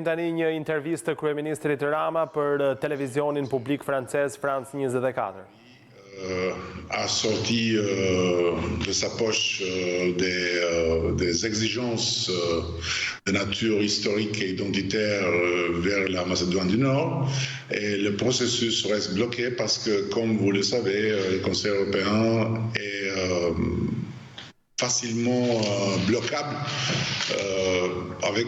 Tani një intervistë të kryeministrit Rama për televizionin publik francez France 24. A sorti de sa poche des exigences de nature historique et identitaire vers la Macédoine du Nord. Et le processus reste bloqué parce que, comme vous le savez, le Conseil européen est facilement bloquable avec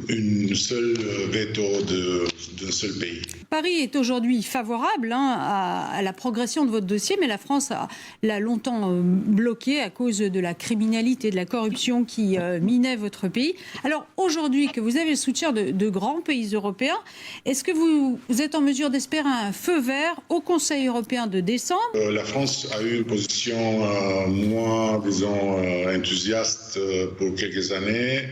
une seule veto d'un seul pays. Paris est aujourd'hui favorable à la progression de votre dossier, mais la France l'a longtemps bloqué à cause de la criminalité, de la corruption qui minait votre pays. Alors aujourd'hui que vous avez le soutien de grands pays européens, est-ce que vous êtes en mesure d'espérer un feu vert au Conseil européen de décembre? La France a eu une position moins, disons, enthousiaste pour quelques années.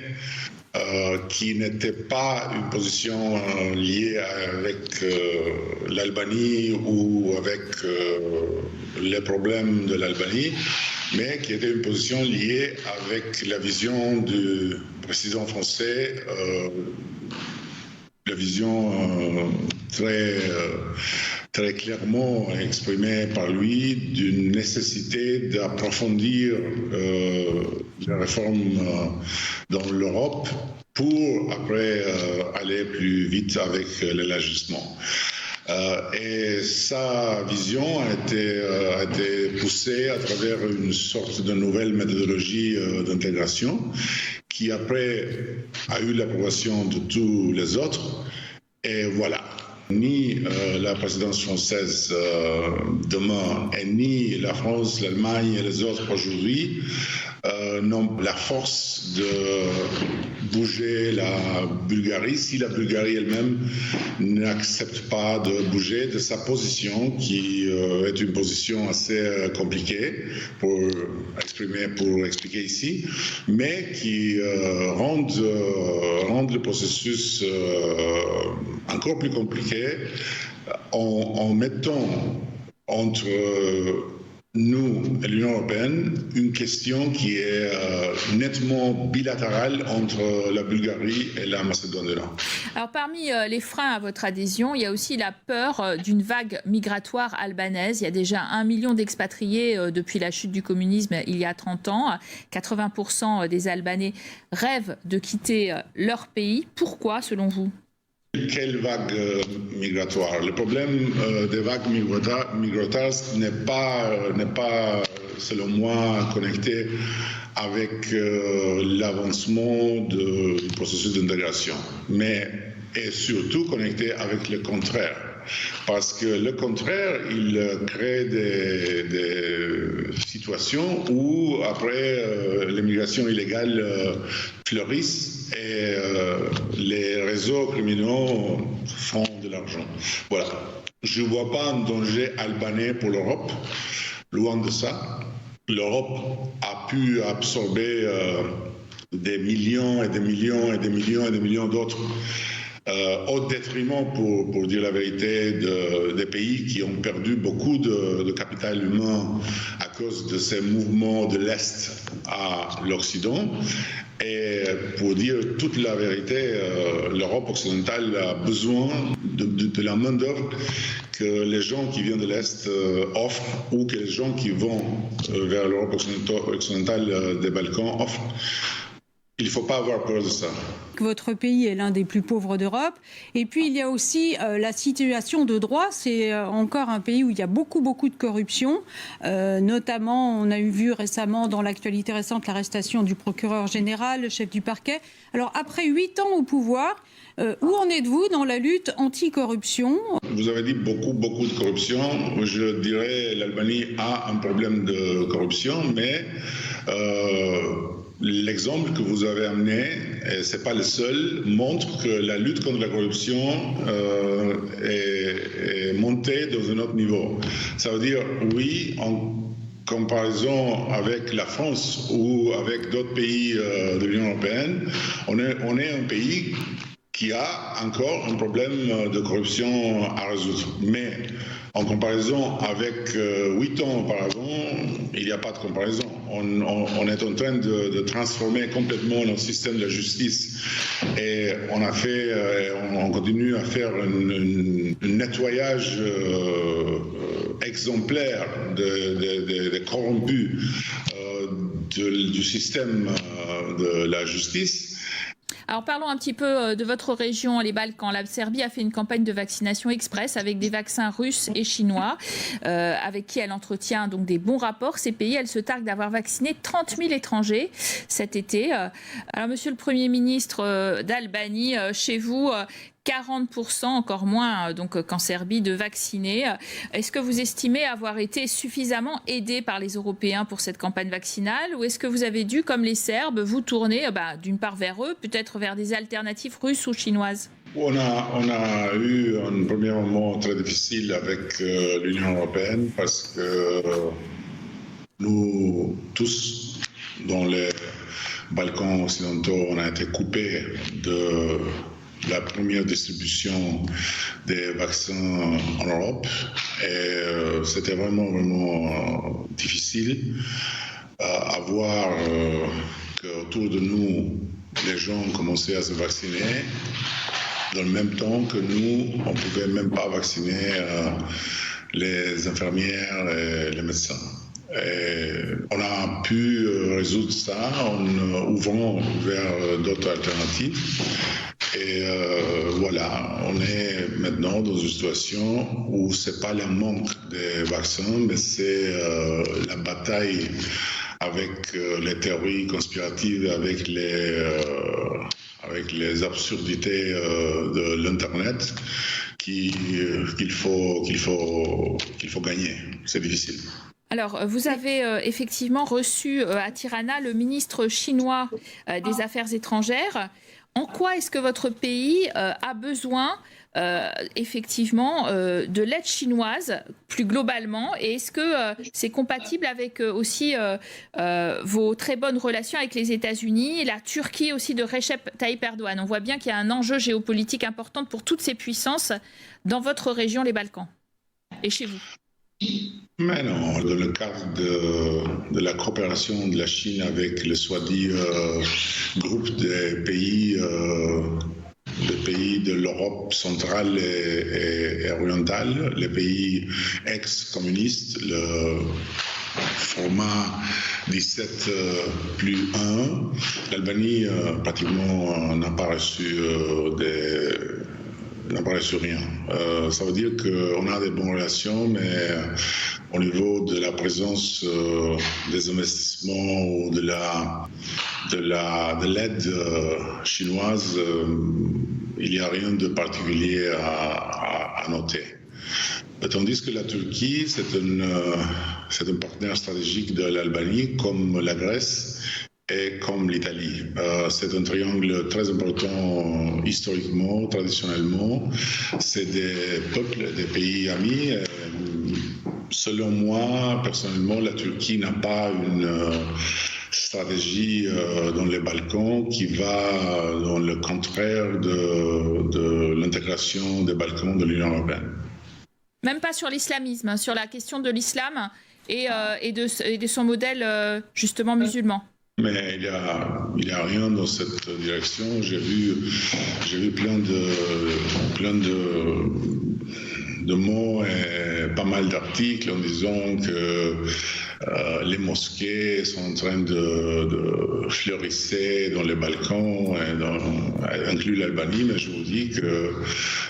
Qui n'était pas une position liée avec l'Albanie ou avec les problèmes de l'Albanie, mais qui était une position liée avec la vision du président français, la vision très clairement exprimée par lui d'une nécessité d'approfondir les réformes dans l'Europe pour après aller plus vite avec l'élargissement. Et sa vision a été poussée à travers une sorte de nouvelle méthodologie d'intégration qui après a eu l'approbation de tous les autres. Et voilà. Ni la présidence française demain, et ni la France, l'Allemagne et les autres aujourd'hui n'ont la force de bouger la Bulgarie si la Bulgarie elle-même n'accepte pas de bouger de sa position, qui est une position assez compliquée pour expliquer ici, mais qui rend le processus encore plus compliqué en mettant entre nous et l'Union européenne une question qui est nettement bilatérale entre la Bulgarie et la Macédoine du Nord. Alors parmi les freins à votre adhésion, il y a aussi la peur d'une vague migratoire albanaise. Il y a déjà 1 million d'expatriés depuis la chute du communisme il y a 30 ans. 80% des Albanais rêvent de quitter leur pays. Pourquoi, selon vous ? Quelle vague migratoire? Le problème des vagues migratoires n'est pas, selon moi, connecté avec l'avancement du processus d'intégration, mais est surtout connecté avec le contraire. Parce que le contraire, il crée des situations où, après, l'immigration illégale fleurissent et les réseaux criminels font de l'argent. Voilà. Je ne vois pas un danger albanais pour l'Europe. Loin de ça. L'Europe a pu absorber des millions et des millions et des millions et des millions d'autres au détriment, pour dire la vérité, des pays qui ont perdu beaucoup de capital humain à cause de ces mouvements de l'Est à l'Occident. Et pour dire toute la vérité, l'Europe occidentale a besoin de la main-d'œuvre que les gens qui viennent de l'Est offrent, ou que les gens qui vont vers l'Europe occidentale des Balkans offrent. Il ne faut pas avoir peur de ça. Votre pays est l'un des plus pauvres d'Europe. Et puis, il y a aussi la situation de droit. C'est encore un pays où il y a beaucoup de corruption. Notamment, on a vu récemment, dans l'actualité récente, l'arrestation du procureur général, le chef du parquet. Alors, après 8 ans au pouvoir, où en êtes-vous dans la lutte anti-corruption? Vous avez dit beaucoup de corruption. Je dirais que l'Albanie a un problème de corruption, mais l'exemple que vous avez amené, et ce n'est pas le seul, montre que la lutte contre la corruption est montée dans un autre niveau. Ça veut dire, oui, en comparaison avec la France ou avec d'autres pays de l'Union européenne, on est un pays qui a encore un problème de corruption à résoudre. Mais en comparaison avec 8 ans auparavant, il n'y a pas de comparaison. on est en train de transformer complètement notre système de la justice et on continue à faire un nettoyage exemplaire des corrompus du système de la justice. Alors parlons un petit peu de votre région, les Balkans. La Serbie a fait une campagne de vaccination express avec des vaccins russes et chinois, avec qui elle entretient donc des bons rapports. Ces pays, elle se targue d'avoir vacciné 30 000 étrangers cet été. Alors monsieur le Premier ministre d'Albanie, chez vous, 40%, encore moins donc qu'en Serbie, de vaccinés. Est-ce que vous estimez avoir été suffisamment aidé par les Européens pour cette campagne vaccinale, ou est-ce que vous avez dû, comme les Serbes, vous tourner d'une part vers eux, peut-être vers des alternatives russes ou chinoises? On a eu un premier moment très difficile avec l'Union européenne parce que nous tous, dans les Balkans occidentaux, on a été coupés de la première distribution des vaccins en Europe et c'était vraiment difficile à voir qu'autour de nous, les gens commençaient à se vacciner dans le même temps que nous, on ne pouvait même pas vacciner les infirmières et les médecins. Et on a pu résoudre ça en ouvrant vers d'autres alternatives. Et voilà, on est maintenant dans une situation où ce n'est pas le manque des vaccins, mais c'est la bataille avec les théories conspiratives, avec les absurdités de l'Internet qu'il faut gagner. C'est difficile. Alors, vous avez effectivement reçu à Tirana le ministre chinois des Affaires étrangères. En quoi est-ce que votre pays a besoin effectivement de l'aide chinoise plus globalement, et est-ce que c'est compatible avec aussi vos très bonnes relations avec les États-Unis et la Turquie aussi de Recep Tayyip Erdogan? On voit bien qu'il y a un enjeu géopolitique important pour toutes ces puissances dans votre région, les Balkans, et chez vous. Mais non, dans le cadre de la coopération de la Chine avec le soi-disant groupe des pays de l'Europe centrale et orientale, les pays ex-communistes, le format 17 plus 1, l'Albanie pratiquement n'a pas reçu rien. Ça veut dire qu'on a des bonnes relations, mais au niveau de la présence des investissements ou de l'aide chinoise, il n'y a rien de particulier à noter. Tandis que la Turquie, c'est un partenaire stratégique de l'Albanie, comme la Grèce et comme l'Italie. C'est un triangle très important historiquement, traditionnellement. C'est des peuples, des pays amis. Selon moi, personnellement, la Turquie n'a pas une stratégie dans les Balkans qui va dans le contraire de l'intégration des Balkans de l'Union européenne. Même pas sur l'islamisme, sur la question de l'islam et de son modèle justement musulman. Mais il y a rien dans cette direction. J'ai vu plein de mots et pas mal d'articles en disant que les mosquées sont en train de fleurir dans les Balkans, inclus l'Albanie, mais je vous dis que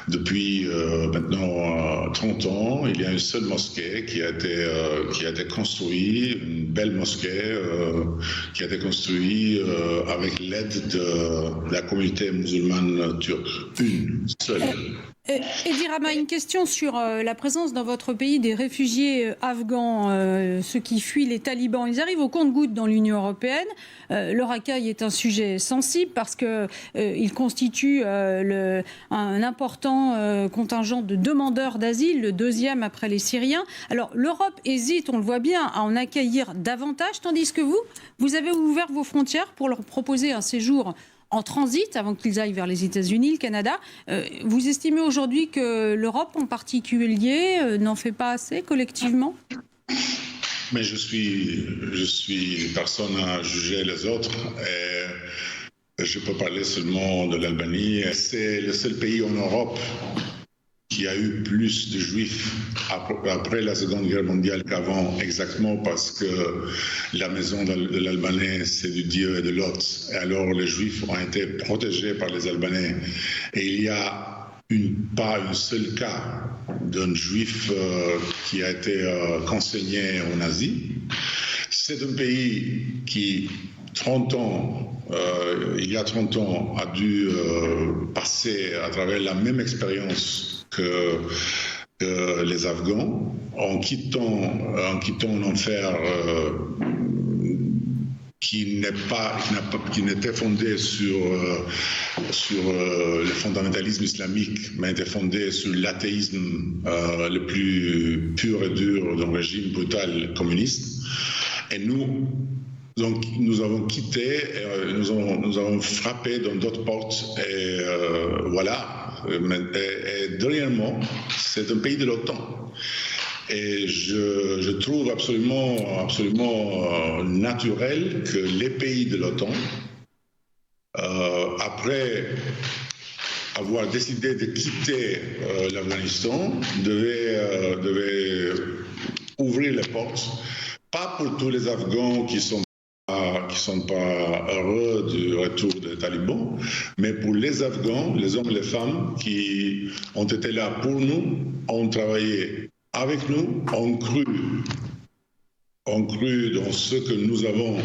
depuis maintenant 30 ans, il y a une seule mosquée qui a été construite, une belle mosquée qui a été construite avec l'aide de la communauté musulmane turque. Une seule. Edi Rama, une question sur la présence dans votre pays des réfugiés afghans, ceux qui fuient les talibans. Ils arrivent au compte-gouttes dans l'Union européenne. Leur accueil est un sujet sensible parce qu'ils constituent un important contingent de demandeurs d'asile, le deuxième après les Syriens. Alors l'Europe hésite, on le voit bien, à en accueillir davantage, tandis que vous avez ouvert vos frontières pour leur proposer un séjour en transit avant qu'ils aillent vers les États-Unis, le Canada. Vous estimez aujourd'hui que l'Europe en particulier n'en fait pas assez collectivement ? Mais je suis personne à juger les autres. Et je peux parler seulement de l'Albanie. C'est le seul pays en Europe qui a eu plus de juifs après la Seconde Guerre mondiale qu'avant, exactement parce que la maison de l'Albanais, c'est du Dieu et de Lot. Et alors les juifs ont été protégés par les Albanais. Et il y a pas un seul cas d'un juif qui a été consigné aux nazis. C'est un pays qui, il y a 30 ans, a dû passer à travers la même expérience que les Afghans, en quittant un enfer qui n'était fondé sur le fondamentalisme islamique, mais était fondé sur l'athéisme le plus pur et dur d'un régime brutal communiste. Et donc, nous avons quitté, nous avons frappé dans d'autres portes, et voilà. Et dernièrement, c'est un pays de l'OTAN. Et je trouve absolument naturel que les pays de l'OTAN, après avoir décidé de quitter l'Afghanistan, devaient ouvrir les portes, pas pour tous les Afghans qui sont pas heureux du retour des talibans, mais pour les Afghans, les hommes et les femmes qui ont été là pour nous, ont travaillé avec nous, ont cru dans ce que nous avons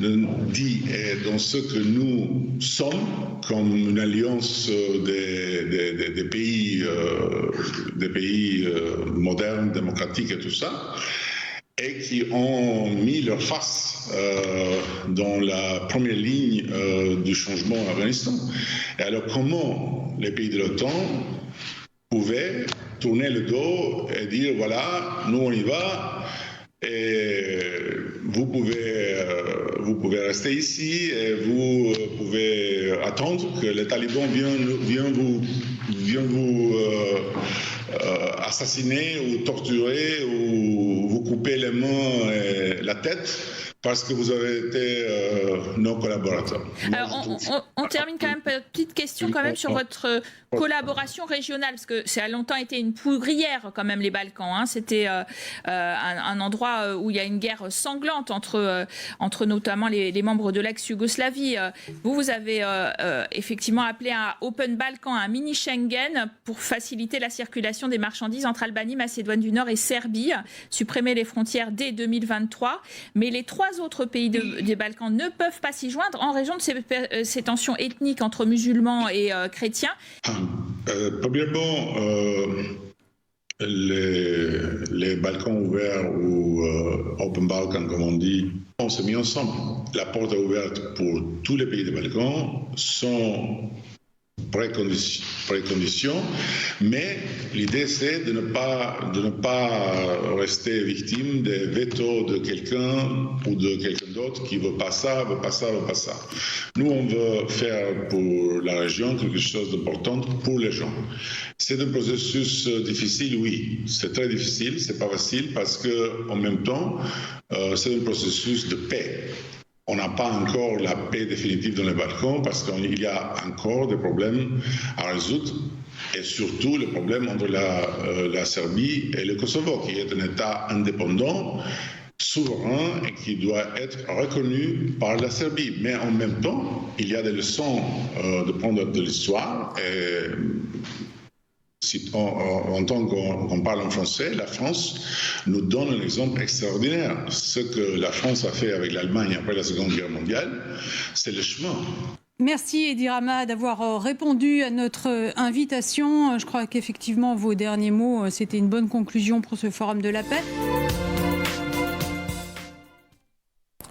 dit et dans ce que nous sommes, comme une alliance des pays modernes, démocratiques et tout ça, et qui ont mis leur face dans la première ligne du changement en Afghanistan. Et alors comment les pays de l'OTAN pouvaient tourner le dos et dire voilà, nous on y va, et vous pouvez rester ici et vous pouvez attendre que les talibans viennent vous assassiner ou torturer ou vous couper les mains et la tête parce que vous avez été non collaborateur. Alors, on termine quand même, petite question quand même sur votre collaboration régionale, parce que ça a longtemps été une poudrière quand même les Balkans. Hein. C'était un endroit où il y a une guerre sanglante entre notamment les membres de l'ex-Yougoslavie. Vous avez effectivement appelé à Open Balkan, un mini Schengen pour faciliter la circulation des marchandises entre Albanie, Macédoine du Nord et Serbie, supprimer les frontières dès 2023. Mais les trois autres pays des Balkans ne peuvent pas s'y joindre en raison de ces tensions ethniques entre musulmans et chrétiens. Premièrement, les Balkans ouverts ou Open Balkan, comme on dit, on s'est mis ensemble. La porte est ouverte pour tous les pays des Balkans sans préconditions, mais l'idée c'est de ne pas rester victime des veto de quelqu'un ou de quelqu'un d'autre qui veut pas ça. Nous, on veut faire pour la région quelque chose d'important pour les gens. C'est un processus difficile, oui, c'est très difficile, c'est pas facile parce que en même temps, c'est un processus de paix. On n'a pas encore la paix définitive dans les Balkans parce qu'il y a encore des problèmes à résoudre et surtout le problème entre la Serbie et le Kosovo, qui est un État indépendant, souverain et qui doit être reconnu par la Serbie. Mais en même temps, il y a des leçons de prendre de l'histoire. En tant qu'on parle en français, la France nous donne un exemple extraordinaire. Ce que la France a fait avec l'Allemagne après la Seconde Guerre mondiale, c'est le chemin. Merci Edi Rama d'avoir répondu à notre invitation. Je crois qu'effectivement vos derniers mots, c'était une bonne conclusion pour ce Forum de la paix.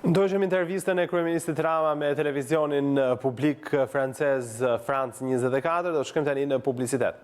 Ndojmë intervistën e kryeministit Rama me televizionin publik francez France 24, do shkojmë tani në publicitet.